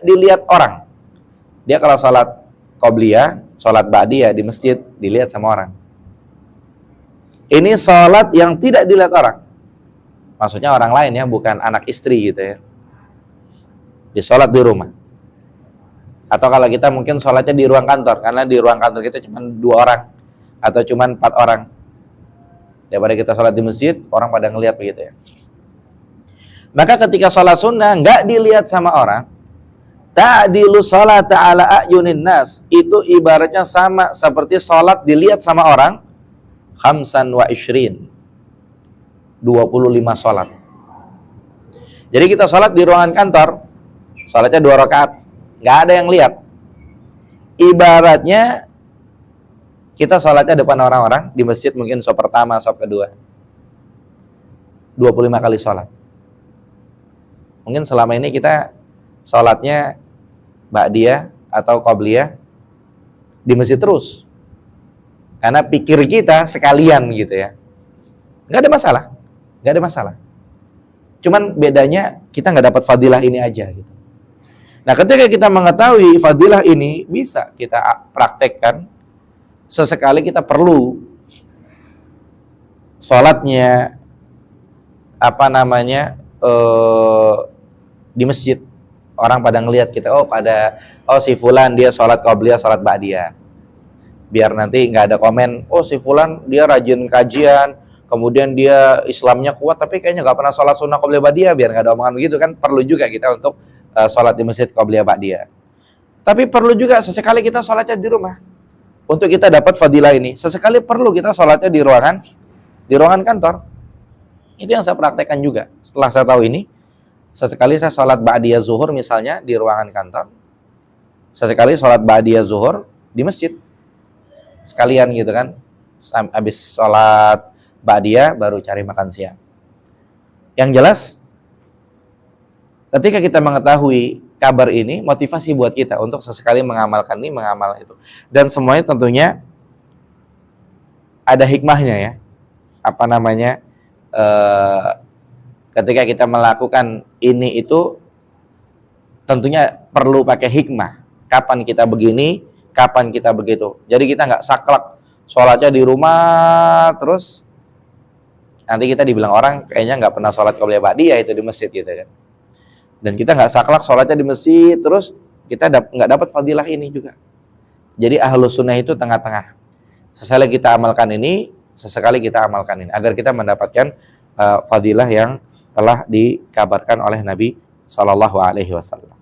dilihat orang. Dia kalau sholat qobliyah, sholat ba'diyah di masjid dilihat sama orang. Ini sholat yang tidak dilihat orang. Maksudnya orang lain ya, bukan anak istri gitu ya. Di sholat di rumah. Atau kalau kita mungkin sholatnya di ruang kantor, karena di ruang kantor kita cuma 2 orang atau cuma 4 orang. Daripada kita sholat di masjid, orang pada ngelihat begitu ya. Maka ketika sholat sunnah nggak dilihat sama orang, ta'dilu sholata ala a'yunin nas, itu ibaratnya sama seperti sholat dilihat sama orang khamsan wa ishrin, 25 sholat. Jadi kita sholat di ruangan kantor, sholatnya 2 rakaat, nggak ada yang lihat. Ibaratnya kita sholatnya depan orang-orang di masjid, mungkin shop pertama, shop kedua, 25 kali sholat. Mungkin selama ini kita sholatnya ba'diyah atau qobliyah di masjid terus, karena pikir kita sekalian gitu ya. Nggak ada masalah, nggak ada masalah. Cuman bedanya kita nggak dapat fadilah ini aja gitu. Nah, ketika kita mengetahui fadilah ini bisa kita praktekkan, sesekali kita perlu sholatnya di masjid, orang pada ngelihat kita, si fulan dia sholat qobliyah, sholat ba'diyah, biar nanti nggak ada komen, si fulan dia rajin kajian, kemudian dia Islamnya kuat, tapi kayaknya nggak pernah sholat sunnah qobliyah ba'diyah, biar nggak ada omongan begitu kan. Perlu juga kita untuk sholat di masjid qobliyah ba'diyah. Tapi perlu juga sesekali kita sholatnya di rumah, untuk kita dapat fadilah ini. Sesekali perlu kita sholatnya di ruangan kantor. Itu yang saya praktekkan juga. Setelah saya tahu ini, sesekali saya sholat ba'diyah zuhur misalnya di ruangan kantor, sesekali sholat ba'diyah zuhur di masjid sekalian gitu kan. Habis sholat ba'diyah baru cari makan siang. Yang jelas, ketika kita mengetahui kabar ini, motivasi buat kita untuk sesekali mengamalkan ini, mengamal itu. Dan semuanya tentunya ada hikmahnya ya. Ketika kita melakukan ini itu tentunya perlu pakai hikmah. Kapan kita begini, kapan kita begitu. Jadi kita nggak saklek sholatnya di rumah terus nanti kita dibilang orang kayaknya nggak pernah sholat qobliyah ba'diyah itu di masjid gitu kan. Dan kita nggak saklek sholatnya di masjid terus kita nggak dapat fadilah ini juga. Jadi ahlus sunnah itu tengah-tengah. Sesekali kita amalkan ini, sesekali kita amalkan ini, agar kita mendapatkan fadilah yang telah dikabarkan oleh Nabi Sallallahu Alaihi Wasallam.